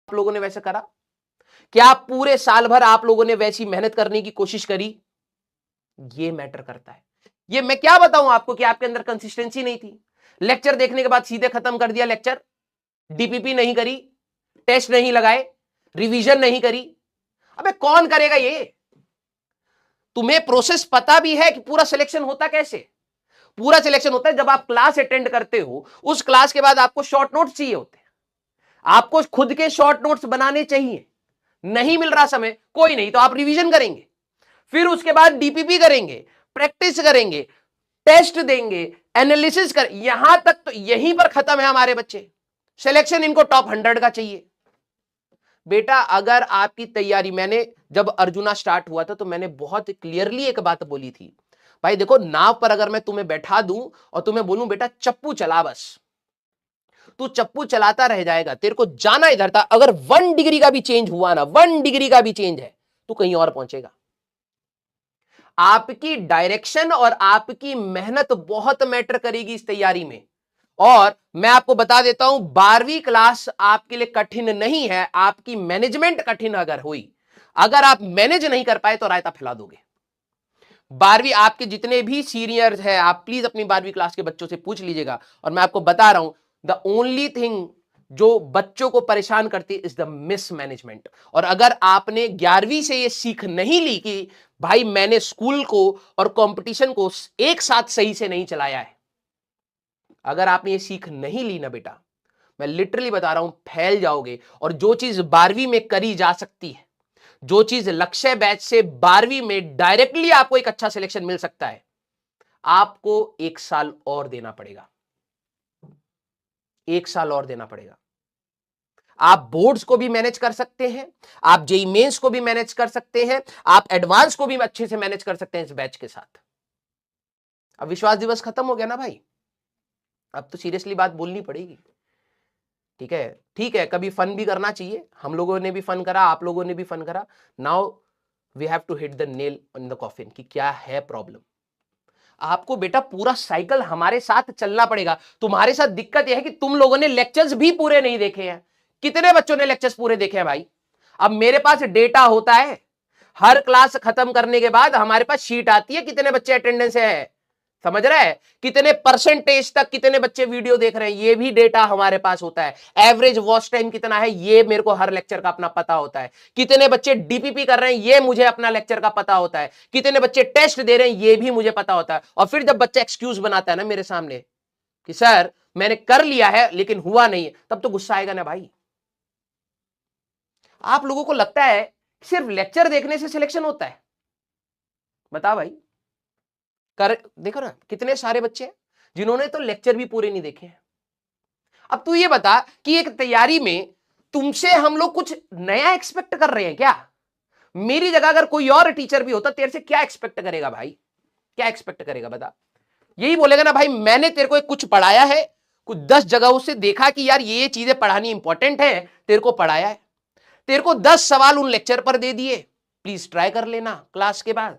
आप लोगों ने वैसे करा? क्या पूरे साल भर आप लोगों ने वैसी मेहनत करने की कोशिश करी? ये मैटर करता है। ये मैं क्या बताऊं आपको कि आपके अंदर कंसिस्टेंसी नहीं थी। लेक्चर देखने के बाद सीधे खत्म कर दिया लेक्चर, डीपीपी नहीं करी, टेस्ट नहीं लगाए, रिवीजन नहीं करी। अबे कौन करेगा ये? तुम्हें प्रोसेस पता भी है कि पूरा सिलेक्शन होता कैसे? पूरा सिलेक्शन होता है जब आप क्लास अटेंड करते हो, उस क्लास के बाद आपको शॉर्ट नोट्स चाहिए होते हैं, आपको खुद के शॉर्ट नोट्स बनाने चाहिए। नहीं मिल रहा समय, कोई नहीं तो आप रिवीजन करेंगे, फिर उसके बाद डीपीपी करेंगे, प्रैक्टिस करेंगे, टेस्ट देंगे, एनालिसिस कर, यहां तक तो यहीं पर खत्म है हमारे बच्चे। सिलेक्शन इनको टॉप 100 का चाहिए। बेटा अगर आपकी तैयारी, मैंने जब अर्जुना स्टार्ट हुआ था तो मैंने बहुत क्लियरली एक बात बोली थी, भाई देखो नाव पर अगर मैं तुम्हें बैठा दूं और तुम्हें बोलूं बेटा चप्पू चला, बस तू चप्पू चलाता रह जाएगा, तेरे को जाना इधर था, अगर 1 डिग्री का भी चेंज हुआ ना, 1 डिग्री का भी चेंज है, तू कहीं और पहुंचेगा। आपकी डायरेक्शन और आपकी मेहनत बहुत मैटर करेगी इस तैयारी में। और मैं आपको बता देता हूं 12वीं क्लास आपके लिए कठिन नहीं है, आपकी मैनेजमेंट कठिन अगर हुई, अगर आप मैनेज नहीं कर पाए तो रायता फैला दोगे। 12वीं आपके जितने भी सीनियर्स हैं, आप प्लीज अपनी 12वीं क्लास के बच्चों से पूछ लीजिएगा, और मैं आपको बता रहा हूं द ओनली थिंग जो बच्चों को परेशान करती इज द मिसमैनेजमेंट। और अगर आपने 11वीं से ये सीख नहीं ली कि भाई मैंने स्कूल को और कंपटीशन को एक साथ सही से नहीं चलाया है, अगर आपने ये सीख नहीं ली ना बेटा, मैं लिटरली बता रहा हूं फैल जाओगे। और जो चीज 12वीं में करी जा सकती है, जो चीज लक्ष्य बैच से 12वीं में डायरेक्टली आपको एक अच्छा सिलेक्शन मिल सकता है, आपको 1 साल और देना पड़ेगा, 1 साल और देना पड़ेगा। आप बोर्ड्स को भी मैनेज कर सकते हैं, आप जेईई मेंस को भी मैनेज कर सकते हैं, आप एडवांस को भी अच्छे से मैनेज कर सकते हैं इस बैच के साथ। अब विश्वास दिवस खत्म हो गया ना भाई, अब तो सीरियसली बात बोलनी पड़ेगी। ठीक है, कभी फन भी करना चाहिए, हम लोगों ने भी फन करा, आप लोगों ने भी फन करा। Now we have to hit the nail on the coffin कि क्या है प्रॉब्लम। आपको बेटा पूरा साइकिल हमारे साथ चलना पड़ेगा। तुम्हारे साथ दिक्कत यह है कि तुम लोगों ने लेक्चर्स भी पूरे नहीं देखे हैं। कितने बच्चों ने लेक्चर्स पूरे देखे हैं भाई? अब मेरे पास डेटा होता है, हर क्लास खत्म करने के बाद हमारे पास शीट आती है कितने बच्चे अटेंडेंस है, समझ रहा है, कितने परसेंटेज तक कितने बच्चे वीडियो देख रहे हैं, ये भी डेटा हमारे पास होता है। एवरेज वॉच टाइम कितना है ये मेरे को हर लेक्चर का अपना पता होता है। कितने बच्चे डीपीपी कर रहे हैं ये मुझे अपना लेक्चर का पता होता है। कितने बच्चे टेस्ट दे रहे हैं ये भी मुझे पता होता है। और फिर जब बच्चा एक्सक्यूज बनाता है ना मेरे सामने कि सर मैंने कर लिया है लेकिन हुआ नहीं है, तब तो गुस्सा आएगा ना भाई। आप लोगों को लगता है सिर्फ लेक्चर देखने से सिलेक्शन होता है? बता भाई, कर देखो ना कितने सारे बच्चे हैं जिन्होंने तो लेक्चर भी पूरे नहीं देखे हैं। अब तू ये बता कि एक तैयारी में तुमसे हम लोग कुछ नया एक्सपेक्ट कर रहे हैं क्या? मेरी जगह अगर कोई और टीचर भी होता तेरे से क्या एक्सपेक्ट करेगा भाई? क्या एक्सपेक्ट करेगा बता? यही बोलेगा ना भाई मैंने तेरे को कुछ पढ़ाया है, कुछ 10 जगहों से देखा कि यार ये चीजें पढ़ानी इंपॉर्टेंट है, तेरे को पढ़ाया है, तेरे को 10 सवाल उन लेक्चर पर दे दिए, प्लीज ट्राई कर लेना क्लास के बाद,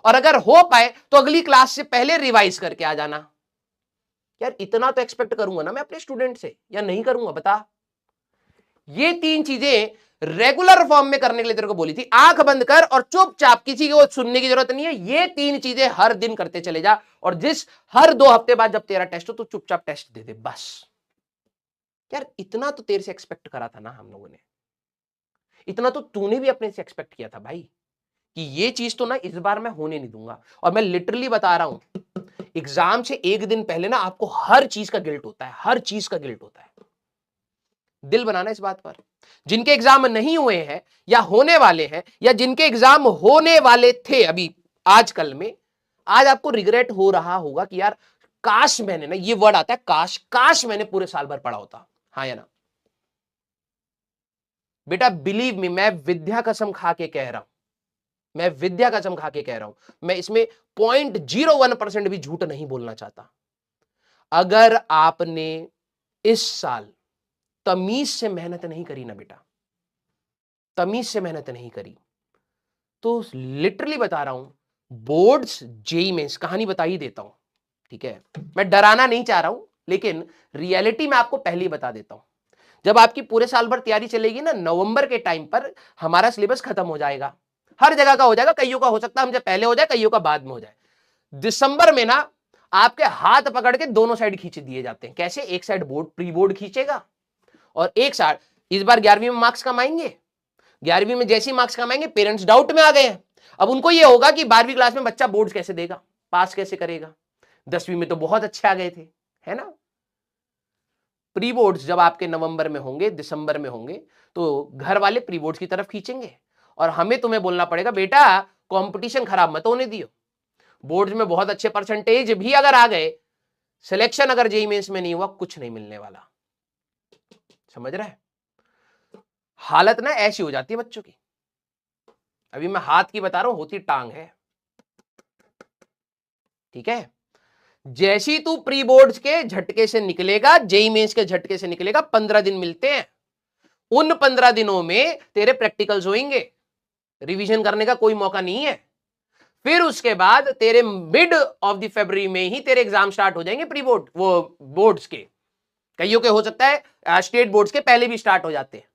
और अगर हो पाए तो अगली क्लास से पहले रिवाइज करके आ जाना। यार इतना तो एक्सपेक्ट करूंगा ना मैं अपने स्टूडेंट से, या नहीं करूंगा बता? ये 3 चीजें रेगुलर फॉर्म में करने के लिए तेरे को बोली थी, आंख बंद कर और चुपचाप, किसी को सुनने की जरूरत नहीं है, ये 3 चीजें हर दिन करते चले जा, और जिस हर 2 हफ्ते बाद जब तेरा टेस्ट हो तो चुपचाप टेस्ट दे दे बस। यार इतना तो तेरे से एक्सपेक्ट करा था ना हम लोगों ने, इतना तो तूने भी अपने से एक्सपेक्ट किया था भाई कि ये चीज तो ना इस बार मैं होने नहीं दूंगा। और मैं लिटरली बता रहा हूं एग्जाम से एक दिन पहले ना आपको हर चीज का गिल्ट होता है, हर चीज का गिल्ट होता है। दिल बनाना इस बात पर। जिनके एग्जाम नहीं हुए हैं या होने वाले हैं, या जिनके एग्जाम होने वाले थे अभी आजकल में, आज आपको रिग्रेट हो रहा होगा कि यार काश मैंने ना, ये वर्ड आता है काश, काश मैंने पूरे साल भर पढ़ा होता। हाँ या ना? बेटा बिलीव मी, मैं विद्या कसम खा के कह रहा हूं, मैं विद्या कसम खा के कह रहा हूं, मैं इसमें 0.01% भी झूठ नहीं बोलना चाहता। अगर आपने इस साल तमीज से मेहनत नहीं करी ना बेटा, तमीज से मेहनत नहीं करी, तो लिटरली बता रहा हूं बोर्ड्स जेईई मेंस, कहानी बता ही देता हूं, ठीक है, मैं डराना नहीं चाह रहा हूं लेकिन रियलिटी में आपको पहले ही बता देता हूं। जब आपकी पूरे साल भर तैयारी चलेगी ना, नवंबर के टाइम पर हमारा सिलेबस खत्म हो जाएगा, हर जगह का हो जाएगा, कईयों का हो सकता है हमसे पहले हो जाए, कईयों का बाद में हो जाए। दिसंबर में ना आपके हाथ पकड़ के दोनों साइड खींच दिए जाते हैं। कैसे? एक साइड बोर्ड प्री बोर्ड खींचेगा और एक साइड, इस बार 11वीं में मार्क्स कम आएंगे, 11वीं में जैसे ही मार्क्स कम आएंगे पेरेंट्स डाउट में आ गए हैं। अब उनको यह होगा कि 12वीं क्लास में बच्चा बोर्ड्स कैसे देगा, पास कैसे करेगा, 10वीं में तो बहुत अच्छे आ गए थे, है ना। प्री बोर्ड्स जब आपके नवंबर में होंगे, दिसंबर में होंगे, तो घर वाले प्री बोर्ड्स की तरफ खींचेंगे और हमें तुम्हें बोलना पड़ेगा बेटा कंपटीशन खराब मत होने दियो, बोर्ड्स में बहुत अच्छे परसेंटेज भी अगर आ गए, सिलेक्शन अगर जेईई मेंस में नहीं हुआ, कुछ नहीं मिलने वाला। समझ रहे हैं? हालत ना ऐसी हो जाती है बच्चों की। अभी मैं हाथ की बता रहा हूं, होती टांग है। ठीक है, जैसी तू प्री बोर्ड्स के झटके से निकलेगा, जेईई मेंस के झटके से निकलेगा, 15 दिन मिलते हैं। उन 15 दिनों में तेरे प्रैक्टिकल्स होंगे, रिवीजन करने का कोई मौका नहीं है। फिर उसके बाद तेरे मिड ऑफ द फरवरी में ही तेरे एग्जाम स्टार्ट हो जाएंगे, प्री बोर्ड, वो बोर्ड्स के, कईयों के हो सकता है स्टेट बोर्ड्स के पहले भी स्टार्ट हो जाते हैं।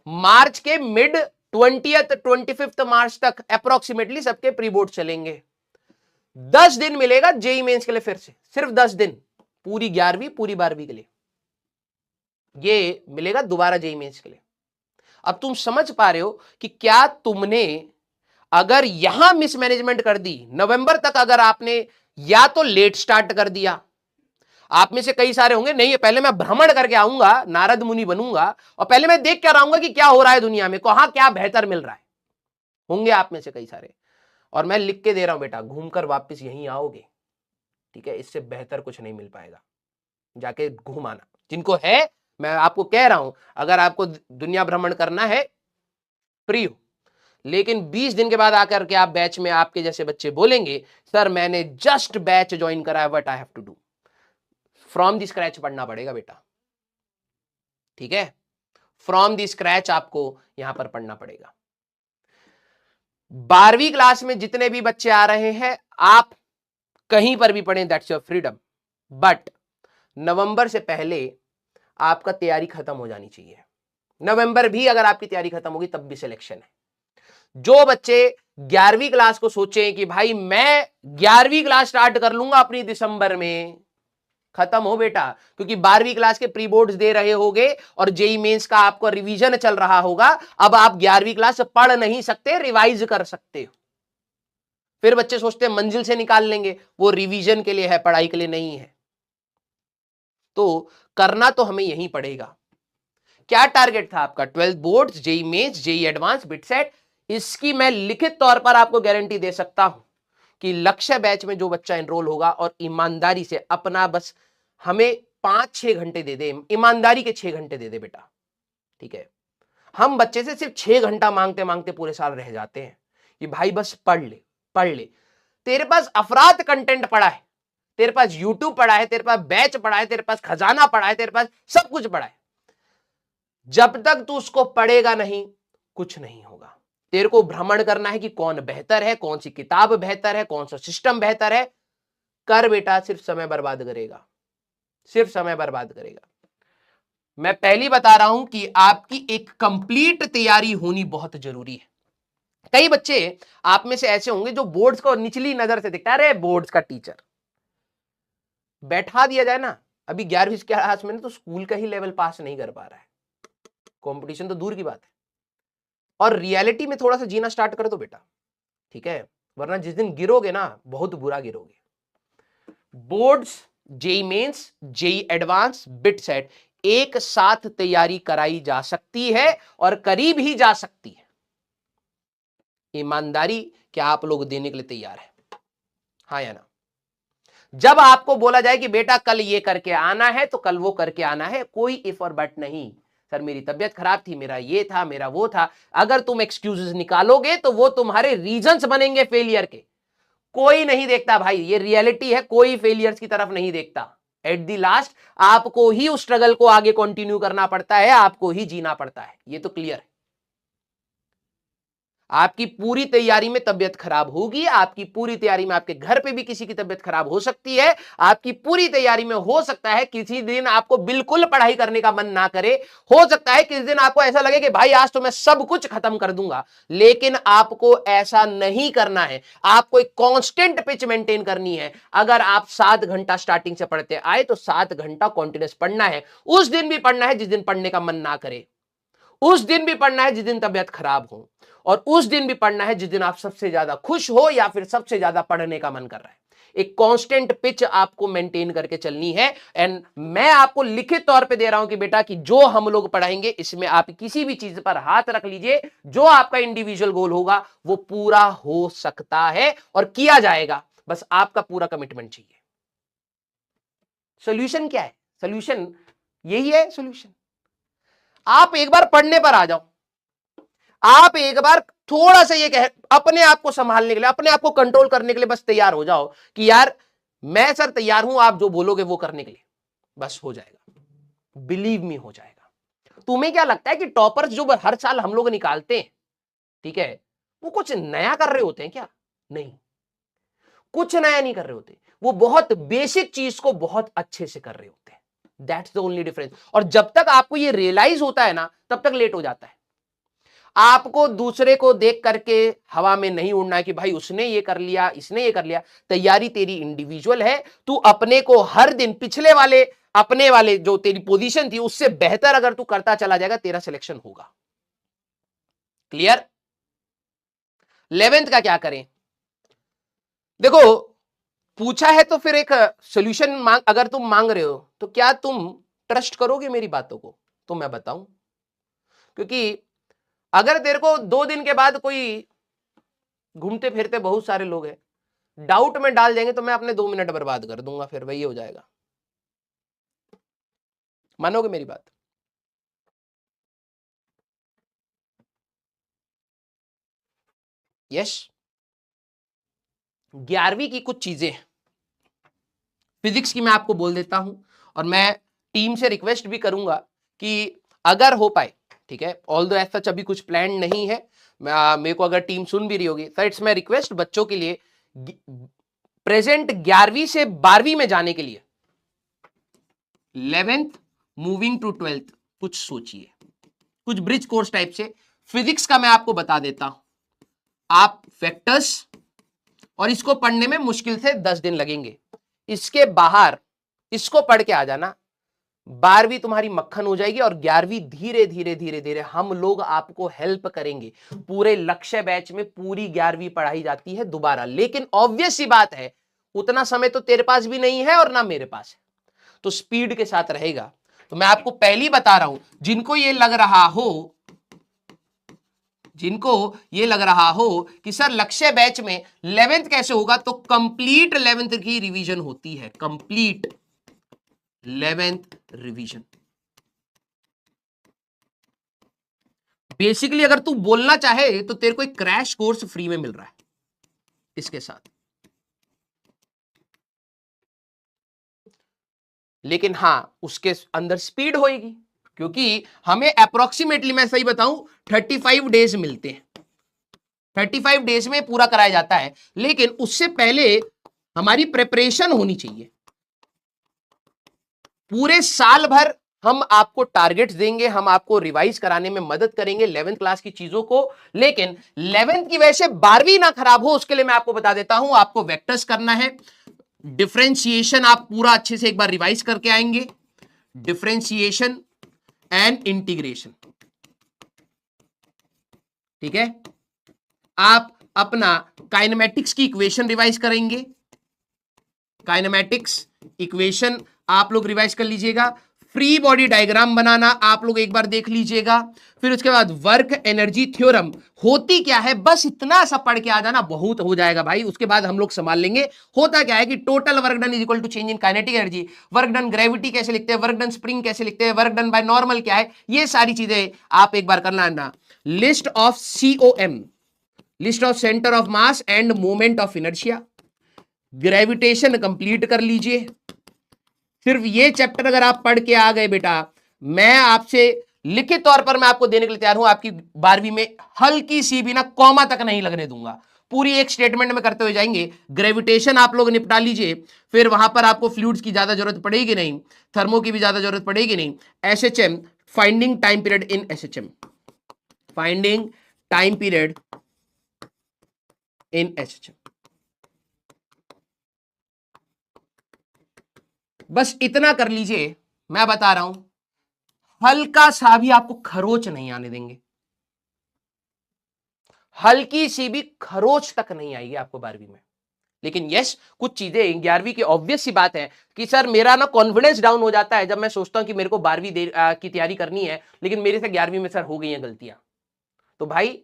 मार्च के मिड 25 मार्च तक अप्रोक्सीमेटली सबके प्री बोर्ड चलेंगे। 10 दिन मिलेगा जेईई मेंस के लिए, फिर से सिर्फ 10 दिन, पूरी 11वीं पूरी 12वीं के लिए ये मिलेगा दोबारा जेईई मेंस के लिए। अब तुम समझ पा रहे हो कि क्या तुमने अगर यहां मिसमैनेजमेंट कर दी, नवंबर तक अगर आपने या तो लेट स्टार्ट कर दिया, आप में से कई सारे होंगे नहीं पहले मैं भ्रमण करके आऊंगा, नारद मुनि बनूंगा और पहले मैं देख कर आऊंगा कि क्या हो रहा है दुनिया में, कहां क्या बेहतर मिल रहा है, होंगे आप में से कई सारे। और मैं लिख के दे रहा हूं बेटा, घूमकर वापस यहीं आओगे। ठीक है, इससे बेहतर कुछ नहीं मिल पाएगा, जाके घूम आना। जिनको है मैं आपको कह रहा हूं, अगर आपको दुनिया भ्रमण करना है फ्री हो, लेकिन 20 दिन के बाद आकर के आप बैच में आपके जैसे बच्चे बोलेंगे सर मैंने जस्ट बैच ज्वाइन करा है, what I have to do, from the scratch पढ़ना पड़ेगा बेटा। ठीक है, फ्रॉम द स्क्रैच आपको यहां पर पढ़ना पड़ेगा। 12वीं क्लास में जितने भी बच्चे आ रहे हैं, आप कहीं पर भी पढ़ें, दैट्स योर फ्रीडम, बट नवंबर से पहले आपका तैयारी खत्म हो जानी चाहिए। नवंबर भी अगर आपकी तैयारी खत्म होगी तब भी सिलेक्शन है। जो बच्चे 11वीं क्लास को सोचे कि भाई मैं 11वीं क्लास स्टार्ट कर लूंगा अपनी दिसंबर में, खत्म हो बेटा, क्योंकि 12वीं क्लास के प्री बोर्ड्स दे रहे होगे और जेईई मेंस का आपको रिवीजन चल रहा होगा। अब आप 11वीं क्लास पढ़ नहीं सकते, रिवाइज कर सकते हो। फिर बच्चे सोचते हैं मंजिल से निकाल लेंगे, वो रिवीजन के लिए है, पढ़ाई के लिए नहीं है। तो करना तो हमें यही पड़ेगा। क्या टारगेट था आपका? 12th boards, JEE mains, JEE advance, BITSAT. इसकी मैं लिखित तौर पर आपको गारंटी दे सकता हूं कि लक्ष्य बैच में जो बच्चा एनरोल होगा और ईमानदारी से अपना, बस हमें 5-6 घंटे दे दे, ईमानदारी के 6 घंटे दे दे बेटा। ठीक है, हम बच्चे से सिर्फ 6 घंटा मांगते मांगते पूरे साल रह जाते हैं कि भाई बस पढ़ ले पढ़ ले। तेरे पास अफरात कंटेंट पड़ा है, तेरे पास यूट्यूब पड़ा है, तेरे पास बैच पड़ा है, तेरे पास खजाना पड़ा है, तेरे पास सब कुछ पड़ा है। जब तक तू उसको पढ़ेगा नहीं, कुछ नहीं होगा। तेरे को भ्रमण करना है कि कौन बेहतर है, कौन सी किताब बेहतर है, कौन सा सिस्टम बेहतर है, कर बेटा, सिर्फ समय बर्बाद करेगा, सिर्फ समय बर्बाद करेगा। मैं पहली बता रहा हूं कि आपकी एक कंप्लीट तैयारी होनी बहुत जरूरी है। कई बच्चे आप में से ऐसे होंगे जो बोर्ड्स को निचली नजर से दिखता है, अरे बोर्ड्स का टीचर, बैठा दिया जाए ना, अभी 11वीं क्लास में तो स्कूल का ही लेवल पास नहीं कर पा रहा है, कंपटीशन तो दूर की बात है। और रियलिटी में थोड़ा सा जीना स्टार्ट कर दो बेटा, ठीक है, वरना जिस दिन गिरोगे ना बहुत बुरा गिरोगे। Boards, JEE mains, JEE advance, BITSAT एक साथ तैयारी कराई जा सकती है और करीब ही जा सकती है। ईमानदारी क्या आप लोग देने के लिए तैयार है? हाँ या ना? जब आपको बोला जाए कि बेटा कल ये करके आना है तो कल वो करके आना है, कोई इफ और बट नहीं। सर मेरी तबीयत खराब थी, मेरा ये था, मेरा वो था, अगर तुम एक्सक्यूजेस निकालोगे तो वो तुम्हारे रीजंस बनेंगे फेलियर के। कोई नहीं देखता भाई, ये रियलिटी है, कोई फेलियर्स की तरफ नहीं देखता। एट द लास्ट आपको ही उस स्ट्रगल को आगे कंटिन्यू करना पड़ता है, आपको ही जीना पड़ता है, ये तो क्लियर है। आपकी पूरी तैयारी में तबियत खराब होगी, आपकी पूरी तैयारी में आपके घर पे भी किसी की तबियत खराब हो सकती है, आपकी पूरी तैयारी में हो सकता है किसी दिन आपको बिल्कुल पढ़ाई करने का मन ना करे, हो सकता है किसी दिन आपको ऐसा लगे कि भाई आज तो मैं सब कुछ खत्म कर दूंगा, लेकिन आपको ऐसा नहीं करना है। आपको एक कांस्टेंट पिच मेंटेन करनी है। अगर आप 7 घंटा स्टार्टिंग से पढ़ते आए तो 7 घंटा कॉन्टिन्यूस पढ़ना है। उस दिन भी पढ़ना है जिस दिन पढ़ने का मन ना करे, उस दिन भी पढ़ना है जिस दिन तबियत खराब हो, और उस दिन भी पढ़ना है जिस दिन आप सबसे ज्यादा खुश हो या फिर सबसे ज्यादा पढ़ने का मन कर रहा है। एक कांस्टेंट पिच आपको मेंटेन करके चलनी है। एंड मैं आपको लिखित तौर पे दे रहा हूं कि बेटा कि जो हम लोग पढ़ाएंगे इसमें आप किसी भी चीज पर हाथ रख लीजिए, जो आपका इंडिविजुअल गोल होगा वो पूरा हो सकता है और किया जाएगा। बस आपका पूरा कमिटमेंट चाहिए। सोल्यूशन क्या है? सोल्यूशन यही है। सोल्यूशन आप एक बार पढ़ने पर आ जाओ। आप एक बार थोड़ा सा ये कह अपने आप को संभालने के लिए, अपने आप को कंट्रोल करने के लिए बस तैयार हो जाओ कि यार मैं सर तैयार हूं, आप जो बोलोगे वो करने के लिए। बस हो जाएगा, बिलीव मी हो जाएगा। तुम्हें क्या लगता है कि टॉपर्स जो हर साल हम लोग निकालते हैं, ठीक है, वो कुछ नया कर रहे होते हैं क्या? नहीं, कुछ नया नहीं कर रहे होते। वो बहुत बेसिक चीज को बहुत अच्छे से कर रहे होते हैं। That's the only difference. और जब तक आपको ये रियलाइज होता है ना, तब तक लेट हो जाता है। आपको दूसरे को देख करके हवा में नहीं उड़ना है कि भाई उसने ये कर लिया, इसने ये कर लिया। तैयारी तेरी इंडिविजुअल है। तू अपने को हर दिन पिछले वाले अपने वाले जो तेरी पोजीशन थी उससे बेहतर अगर तू करता चला जाएगा, तेरा सिलेक्शन होगा। क्लियर? 11th का क्या करें? देखो, पूछा है तो फिर एक सॉल्यूशन मांग, अगर तुम मांग रहे हो तो क्या तुम ट्रस्ट करोगे मेरी बातों को? तो मैं बताऊं, क्योंकि अगर तेरे को 2 दिन के बाद कोई घूमते फिरते बहुत सारे लोग हैं डाउट में डाल देंगे तो मैं अपने 2 मिनट बर्बाद कर दूंगा, फिर वही हो जाएगा। मानोगे मेरी बात? यस। 11वीं की कुछ चीजें फिजिक्स की मैं आपको बोल देता हूं, और मैं टीम से रिक्वेस्ट भी करूंगा कि अगर हो पाए, ठीक है, ऑल्दो ऐसा अभी कुछ प्लान नहीं है, मेरे को अगर टीम सुन भी रही होगी तो इट्स माय रिक्वेस्ट बच्चों के लिए प्रेजेंट 11वीं से 12वीं में जाने के लिए 11th मूविंग टू 12th कुछ सोचिए, कुछ ब्रिज कोर्स टाइप से। फिजिक्स का मैं आपको बता देता हूं, आप वेक्टर्स और इसको पढ़ने में मुश्किल से 10 दिन लगेंगे। इसके बाहर इसको पढ़ के आ जाना, 12वीं तुम्हारी मक्खन हो जाएगी और 11वीं धीरे धीरे धीरे धीरे हम लोग आपको हेल्प करेंगे। पूरे लक्ष्य बैच में पूरी 11वीं पढ़ाई जाती है दोबारा, लेकिन ऑब्वियस सी बात है उतना समय तो तेरे पास भी नहीं है और ना मेरे पास है, तो स्पीड के साथ रहेगा। तो मैं आपको पहली बता रहा हूं, जिनको ये लग रहा हो कि सर लक्ष्य बैच में 11th कैसे होगा, तो कंप्लीट 11th की रिवीजन होती है, कंप्लीट 11th रिवीजन। बेसिकली अगर तू बोलना चाहे तो तेरे को एक क्रैश कोर्स फ्री में मिल रहा है इसके साथ। लेकिन हां, उसके अंदर स्पीड होएगी, क्योंकि हमें अप्रोक्सीमेटली, मैं सही बताऊं, 35 डेज मिलते हैं। 35 डेज में पूरा कराया जाता है, लेकिन उससे पहले हमारी प्रिपरेशन होनी चाहिए। पूरे साल भर हम आपको टारगेट्स देंगे, हम आपको रिवाइज कराने में मदद करेंगे 11th क्लास की चीजों को, लेकिन 11th की वजह से 12वीं ना खराब हो उसके लिए मैं आपको बता देता हूं, आपको वेक्टर्स करना है। डिफरेंशिएशन आप पूरा अच्छे से एक बार रिवाइज करके आएंगे, डिफरेंशिएशन एंड इंटीग्रेशन, ठीक है। आप अपना काइनेमेटिक्स की इक्वेशन रिवाइज करेंगे, काइनेमेटिक्स इक्वेशन आप लोग रिवाइज कर लीजिएगा। फ्री बॉडी डायग्राम बनाना आप लोग एक बार देख लीजिएगा। फिर उसके बाद वर्क एनर्जी थ्योरम होती क्या है, बस इतना सा पढ़ के आ जाना, बहुत हो जाएगा भाई, उसके बाद हम लोग संभाल लेंगे। होता क्या है कि total work done is equal to change in kinetic energy, work done gravity कैसे लिखते हैं, वर्क डन स्प्रिंग कैसे लिखते हैं, वर्क डन बाय नॉर्मल क्या है, ये सारी चीजें आप एक बार करना ना। List of COM, list of centre of mass end moment of inertia, gravitation complete कर लीजिए। सिर्फ ये चैप्टर अगर आप पढ़ के आ गए बेटा, मैं आपसे लिखित तौर पर मैं आपको देने के लिए तैयार हूं, आपकी 12वीं में हल्की सी भी ना कॉमा तक नहीं लगने दूंगा, पूरी एक स्टेटमेंट में करते हुए जाएंगे। ग्रेविटेशन आप लोग निपटा लीजिए, फिर वहां पर आपको फ्लूइड्स की ज्यादा जरूरत पड़ेगी नहीं, थर्मो की भी ज्यादा जरूरत पड़ेगी नहीं। SHM, finding time period in SHM, finding time period in SHM, बस इतना कर लीजिए। मैं बता रहा हूं, हल्का सा भी आपको खरोच नहीं आने देंगे, हल्की सी भी खरोच तक नहीं आएगी आपको 12वीं में। लेकिन यस, कुछ चीजें 11वीं की ऑब्वियस सी बात है कि सर मेरा ना कॉन्फिडेंस डाउन हो जाता है जब मैं सोचता हूं कि मेरे को 12वीं की तैयारी करनी है, लेकिन मेरे से 11वीं में सर हो गई हैं गलतियां। तो भाई